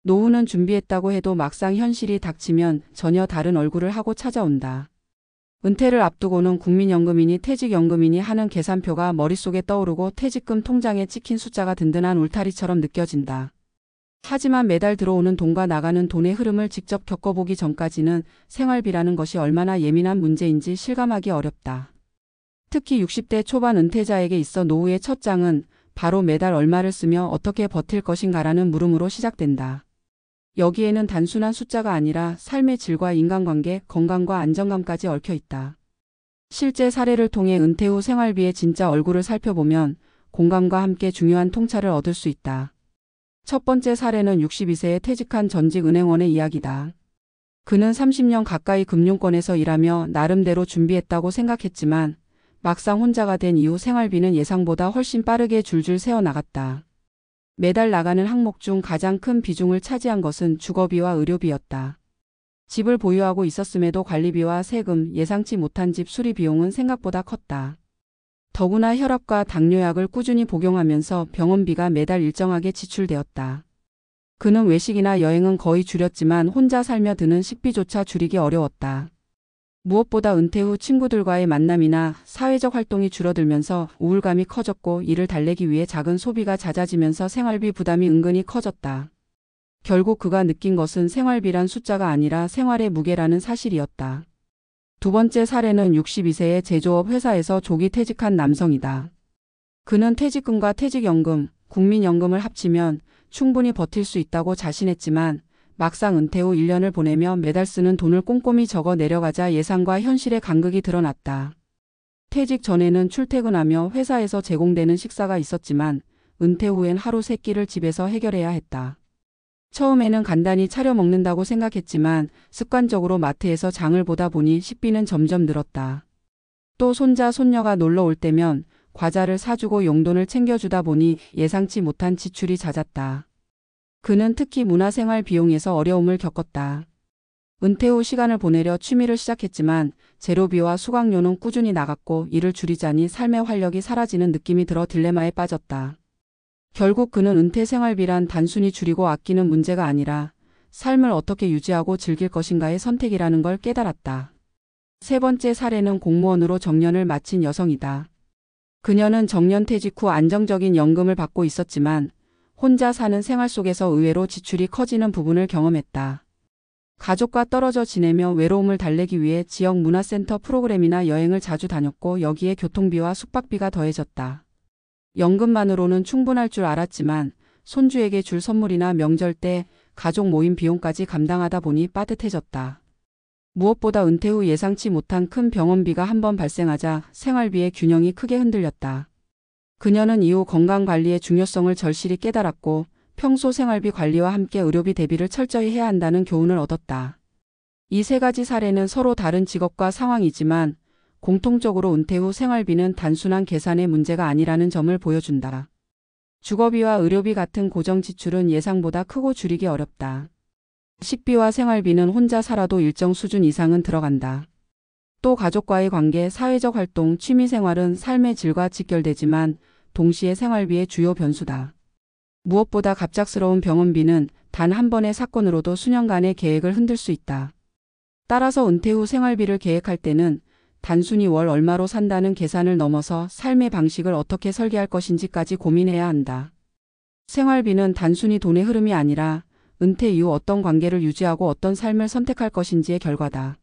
노후는 준비했다고 해도 막상 현실이 닥치면 전혀 다른 얼굴을 하고 찾아온다. 은퇴를 앞두고는 국민연금이니 퇴직연금이니 하는 계산표가 머릿속에 떠오르고 퇴직금 통장에 찍힌 숫자가 든든한 울타리처럼 느껴진다. 하지만 매달 들어오는 돈과 나가는 돈의 흐름을 직접 겪어보기 전까지는 생활비라는 것이 얼마나 예민한 문제인지 실감하기 어렵다. 특히 60대 초반 은퇴자에게 있어 노후의 첫 장은 바로 매달 얼마를 쓰며 어떻게 버틸 것인가라는 물음으로 시작된다. 여기에는 단순한 숫자가 아니라 삶의 질과 인간관계, 건강과 안정감까지 얽혀 있다. 실제 사례를 통해 은퇴 후 생활비의 진짜 얼굴을 살펴보면 공감과 함께 중요한 통찰을 얻을 수 있다. 첫 번째 사례는 62세에 퇴직한 전직 은행원의 이야기다. 그는 30년 가까이 금융권에서 일하며 나름대로 준비했다고 생각했지만 막상 혼자가 된 이후 생활비는 예상보다 훨씬 빠르게 줄줄 새어나갔다. 매달 나가는 항목 중 가장 큰 비중을 차지한 것은 주거비와 의료비였다. 집을 보유하고 있었음에도 관리비와 세금, 예상치 못한 집 수리 비용은 생각보다 컸다. 더구나 혈압과 당뇨약을 꾸준히 복용하면서 병원비가 매달 일정하게 지출되었다. 그는 외식이나 여행은 거의 줄였지만 혼자 살며 드는 식비조차 줄이기 어려웠다. 무엇보다 은퇴 후 친구들과의 만남이나 사회적 활동이 줄어들면서 우울감이 커졌고 이를 달래기 위해 작은 소비가 잦아지면서 생활비 부담이 은근히 커졌다. 결국 그가 느낀 것은 생활비란 숫자가 아니라 생활의 무게라는 사실이었다. 두 번째 사례는 62세의 제조업 회사에서 조기 퇴직한 남성이다. 그는 퇴직금과 퇴직연금, 국민연금을 합치면 충분히 버틸 수 있다고 자신했지만 막상 은퇴 후 1년을 보내며 매달 쓰는 돈을 꼼꼼히 적어 내려가자 예상과 현실의 간극이 드러났다. 퇴직 전에는 출퇴근하며 회사에서 제공되는 식사가 있었지만 은퇴 후엔 하루 3끼를 집에서 해결해야 했다. 처음에는 간단히 차려 먹는다고 생각했지만 습관적으로 마트에서 장을 보다 보니 식비는 점점 늘었다. 또 손자, 손녀가 놀러 올 때면 과자를 사주고 용돈을 챙겨주다 보니 예상치 못한 지출이 잦았다. 그는 특히 문화생활 비용에서 어려움을 겪었다. 은퇴 후 시간을 보내려 취미를 시작했지만 재료비와 수강료는 꾸준히 나갔고 이를 줄이자니 삶의 활력이 사라지는 느낌이 들어 딜레마에 빠졌다. 결국 그는 은퇴 생활비란 단순히 줄이고 아끼는 문제가 아니라 삶을 어떻게 유지하고 즐길 것인가의 선택이라는 걸 깨달았다. 세 번째 사례는 공무원으로 정년을 마친 여성이다. 그녀는 정년퇴직 후 안정적인 연금을 받고 있었지만 혼자 사는 생활 속에서 의외로 지출이 커지는 부분을 경험했다. 가족과 떨어져 지내며 외로움을 달래기 위해 지역 문화센터 프로그램이나 여행을 자주 다녔고 여기에 교통비와 숙박비가 더해졌다. 연금만으로는 충분할 줄 알았지만 손주에게 줄 선물이나 명절 때 가족 모임 비용까지 감당하다 보니 빠듯해졌다. 무엇보다 은퇴 후 예상치 못한 큰 병원비가 한번 발생하자 생활비의 균형이 크게 흔들렸다. 그녀는 이후 건강관리의 중요성을 절실히 깨달았고 평소 생활비 관리와 함께 의료비 대비를 철저히 해야 한다는 교훈을 얻었다. 이 세 가지 사례는 서로 다른 직업과 상황이지만 공통적으로 은퇴 후 생활비는 단순한 계산의 문제가 아니라는 점을 보여준다. 주거비와 의료비 같은 고정 지출은 예상보다 크고 줄이기 어렵다. 식비와 생활비는 혼자 살아도 일정 수준 이상은 들어간다. 또 가족과의 관계, 사회적 활동, 취미생활은 삶의 질과 직결되지만 동시에 생활비의 주요 변수다. 무엇보다 갑작스러운 병원비는 단 한 번의 사건으로도 수년간의 계획을 흔들 수 있다. 따라서 은퇴 후 생활비를 계획할 때는 단순히 월 얼마로 산다는 계산을 넘어서 삶의 방식을 어떻게 설계할 것인지까지 고민해야 한다. 생활비는 단순히 돈의 흐름이 아니라 은퇴 이후 어떤 관계를 유지하고 어떤 삶을 선택할 것인지의 결과다.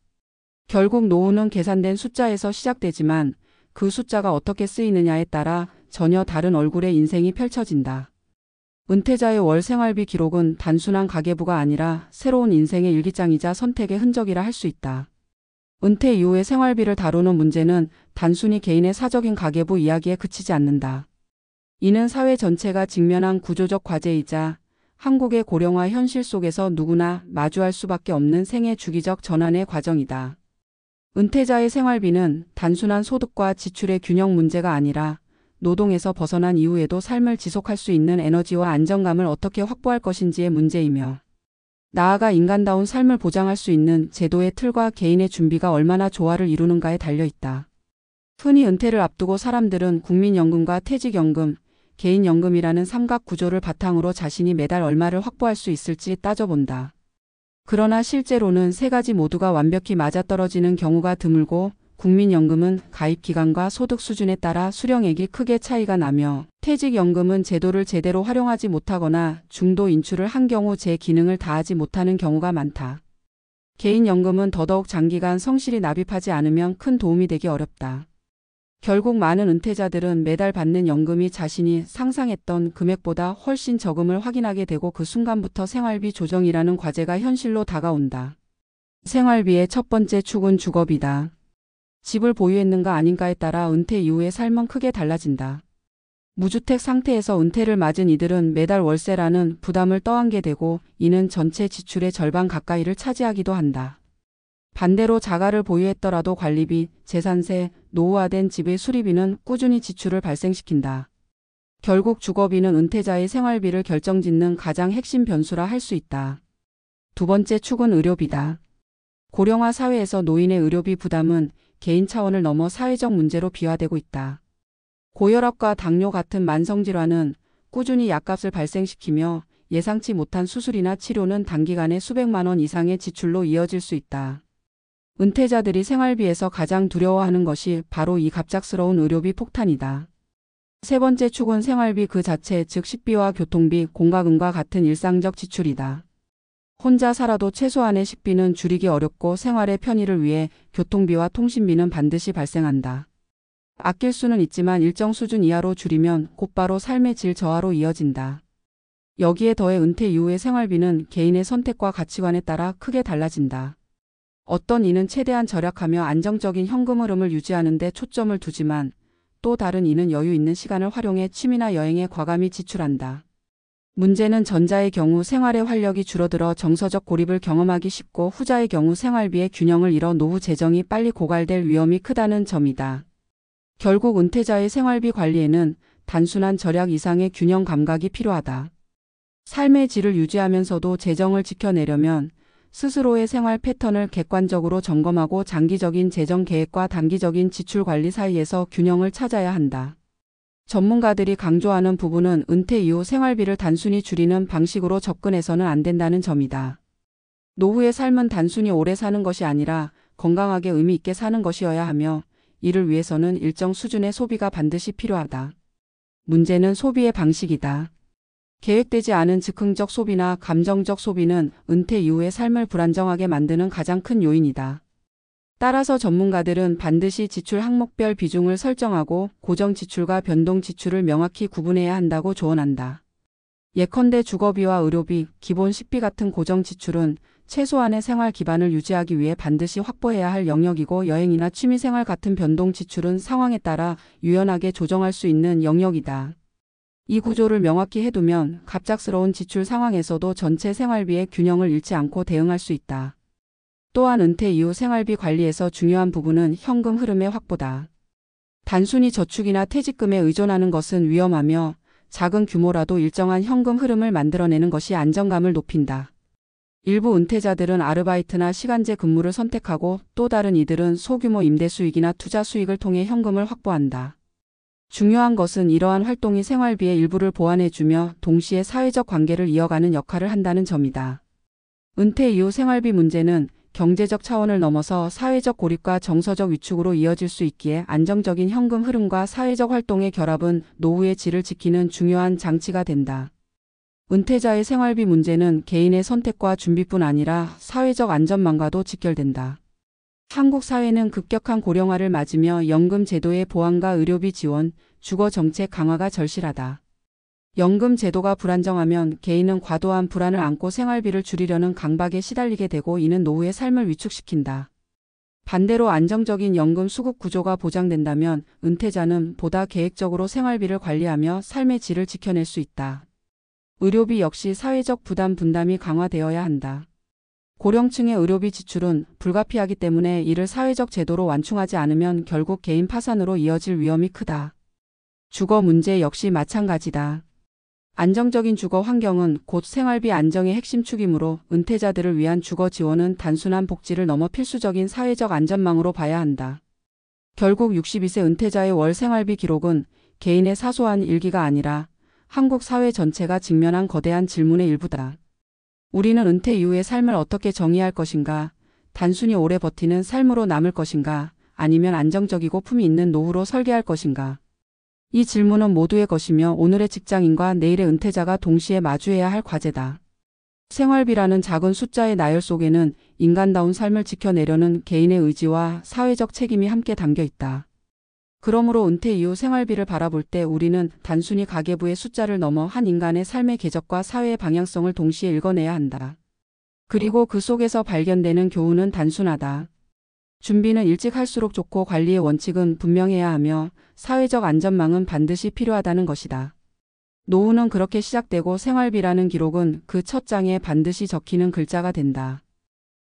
결국 노후는 계산된 숫자에서 시작되지만 그 숫자가 어떻게 쓰이느냐에 따라 전혀 다른 얼굴의 인생이 펼쳐진다. 은퇴자의 월 생활비 기록은 단순한 가계부가 아니라 새로운 인생의 일기장이자 선택의 흔적이라 할 수 있다. 은퇴 이후의 생활비를 다루는 문제는 단순히 개인의 사적인 가계부 이야기에 그치지 않는다. 이는 사회 전체가 직면한 구조적 과제이자 한국의 고령화 현실 속에서 누구나 마주할 수밖에 없는 생애 주기적 전환의 과정이다. 은퇴자의 생활비는 단순한 소득과 지출의 균형 문제가 아니라 노동에서 벗어난 이후에도 삶을 지속할 수 있는 에너지와 안정감을 어떻게 확보할 것인지의 문제이며 나아가 인간다운 삶을 보장할 수 있는 제도의 틀과 개인의 준비가 얼마나 조화를 이루는가에 달려있다. 흔히 은퇴를 앞두고 사람들은 국민연금과 퇴직연금, 개인연금이라는 삼각 구조를 바탕으로 자신이 매달 얼마를 확보할 수 있을지 따져본다. 그러나 실제로는 세 가지 모두가 완벽히 맞아떨어지는 경우가 드물고 국민연금은 가입 기간과 소득 수준에 따라 수령액이 크게 차이가 나며 퇴직연금은 제도를 제대로 활용하지 못하거나 중도 인출을 한 경우 제 기능을 다하지 못하는 경우가 많다. 개인연금은 더더욱 장기간 성실히 납입하지 않으면 큰 도움이 되기 어렵다. 결국 많은 은퇴자들은 매달 받는 연금이 자신이 상상했던 금액보다 훨씬 적음을 확인하게 되고 그 순간부터 생활비 조정이라는 과제가 현실로 다가온다. 생활비의 첫 번째 축은 주거비다. 집을 보유했는가 아닌가에 따라 은퇴 이후의 삶은 크게 달라진다. 무주택 상태에서 은퇴를 맞은 이들은 매달 월세라는 부담을 떠안게 되고 이는 전체 지출의 절반 가까이를 차지하기도 한다. 반대로 자가를 보유했더라도 관리비, 재산세, 노후화된 집의 수리비는 꾸준히 지출을 발생시킨다. 결국 주거비는 은퇴자의 생활비를 결정짓는 가장 핵심 변수라 할 수 있다. 두 번째 축은 의료비다. 고령화 사회에서 노인의 의료비 부담은 개인 차원을 넘어 사회적 문제로 비화되고 있다. 고혈압과 당뇨 같은 만성질환은 꾸준히 약값을 발생시키며 예상치 못한 수술이나 치료는 단기간에 수백만 원 이상의 지출로 이어질 수 있다. 은퇴자들이 생활비에서 가장 두려워하는 것이 바로 이 갑작스러운 의료비 폭탄이다. 세 번째 축은 생활비 그 자체, 즉 식비와 교통비, 공과금과 같은 일상적 지출이다. 혼자 살아도 최소한의 식비는 줄이기 어렵고 생활의 편의를 위해 교통비와 통신비는 반드시 발생한다. 아낄 수는 있지만 일정 수준 이하로 줄이면 곧바로 삶의 질 저하로 이어진다. 여기에 더해 은퇴 이후의 생활비는 개인의 선택과 가치관에 따라 크게 달라진다. 어떤 이는 최대한 절약하며 안정적인 현금 흐름을 유지하는 데 초점을 두지만 또 다른 이는 여유 있는 시간을 활용해 취미나 여행에 과감히 지출한다. 문제는 전자의 경우 생활의 활력이 줄어들어 정서적 고립을 경험하기 쉽고 후자의 경우 생활비의 균형을 잃어 노후 재정이 빨리 고갈될 위험이 크다는 점이다. 결국 은퇴자의 생활비 관리에는 단순한 절약 이상의 균형 감각이 필요하다. 삶의 질을 유지하면서도 재정을 지켜내려면 스스로의 생활 패턴을 객관적으로 점검하고 장기적인 재정 계획과 단기적인 지출 관리 사이에서 균형을 찾아야 한다. 전문가들이 강조하는 부분은 은퇴 이후 생활비를 단순히 줄이는 방식으로 접근해서는 안 된다는 점이다. 노후의 삶은 단순히 오래 사는 것이 아니라 건강하게 의미 있게 사는 것이어야 하며 이를 위해서는 일정 수준의 소비가 반드시 필요하다. 문제는 소비의 방식이다. 계획되지 않은 즉흥적 소비나 감정적 소비는 은퇴 이후의 삶을 불안정하게 만드는 가장 큰 요인이다. 따라서 전문가들은 반드시 지출 항목별 비중을 설정하고 고정 지출과 변동 지출을 명확히 구분해야 한다고 조언한다. 예컨대 주거비와 의료비, 기본 식비 같은 고정 지출은 최소한의 생활 기반을 유지하기 위해 반드시 확보해야 할 영역이고 여행이나 취미생활 같은 변동 지출은 상황에 따라 유연하게 조정할 수 있는 영역이다. 이 구조를 명확히 해두면 갑작스러운 지출 상황에서도 전체 생활비의 균형을 잃지 않고 대응할 수 있다. 또한 은퇴 이후 생활비 관리에서 중요한 부분은 현금 흐름의 확보다. 단순히 저축이나 퇴직금에 의존하는 것은 위험하며 작은 규모라도 일정한 현금 흐름을 만들어내는 것이 안정감을 높인다. 일부 은퇴자들은 아르바이트나 시간제 근무를 선택하고 또 다른 이들은 소규모 임대 수익이나 투자 수익을 통해 현금을 확보한다. 중요한 것은 이러한 활동이 생활비의 일부를 보완해주며 동시에 사회적 관계를 이어가는 역할을 한다는 점이다. 은퇴 이후 생활비 문제는 경제적 차원을 넘어서 사회적 고립과 정서적 위축으로 이어질 수 있기에 안정적인 현금 흐름과 사회적 활동의 결합은 노후의 질을 지키는 중요한 장치가 된다. 은퇴자의 생활비 문제는 개인의 선택과 준비뿐 아니라 사회적 안전망과도 직결된다. 한국 사회는 급격한 고령화를 맞으며 연금 제도의 보완과 의료비 지원, 주거 정책 강화가 절실하다. 연금 제도가 불안정하면 개인은 과도한 불안을 안고 생활비를 줄이려는 강박에 시달리게 되고 이는 노후의 삶을 위축시킨다. 반대로 안정적인 연금 수급 구조가 보장된다면 은퇴자는 보다 계획적으로 생활비를 관리하며 삶의 질을 지켜낼 수 있다. 의료비 역시 사회적 부담 분담이 강화되어야 한다. 고령층의 의료비 지출은 불가피하기 때문에 이를 사회적 제도로 완충하지 않으면 결국 개인 파산으로 이어질 위험이 크다. 주거 문제 역시 마찬가지다. 안정적인 주거 환경은 곧 생활비 안정의 핵심 축이므로 은퇴자들을 위한 주거 지원은 단순한 복지를 넘어 필수적인 사회적 안전망으로 봐야 한다. 결국 62세 은퇴자의 월 생활비 기록은 개인의 사소한 일기가 아니라 한국 사회 전체가 직면한 거대한 질문의 일부다. 우리는 은퇴 이후의 삶을 어떻게 정의할 것인가? 단순히 오래 버티는 삶으로 남을 것인가? 아니면 안정적이고 품이 있는 노후로 설계할 것인가? 이 질문은 모두의 것이며 오늘의 직장인과 내일의 은퇴자가 동시에 마주해야 할 과제다. 생활비라는 작은 숫자의 나열 속에는 인간다운 삶을 지켜내려는 개인의 의지와 사회적 책임이 함께 담겨 있다. 그러므로 은퇴 이후 생활비를 바라볼 때 우리는 단순히 가계부의 숫자를 넘어 한 인간의 삶의 궤적과 사회의 방향성을 동시에 읽어내야 한다. 그리고 그 속에서 발견되는 교훈은 단순하다. 준비는 일찍 할수록 좋고 관리의 원칙은 분명해야 하며 사회적 안전망은 반드시 필요하다는 것이다. 노후는 그렇게 시작되고 생활비라는 기록은 그 첫 장에 반드시 적히는 글자가 된다.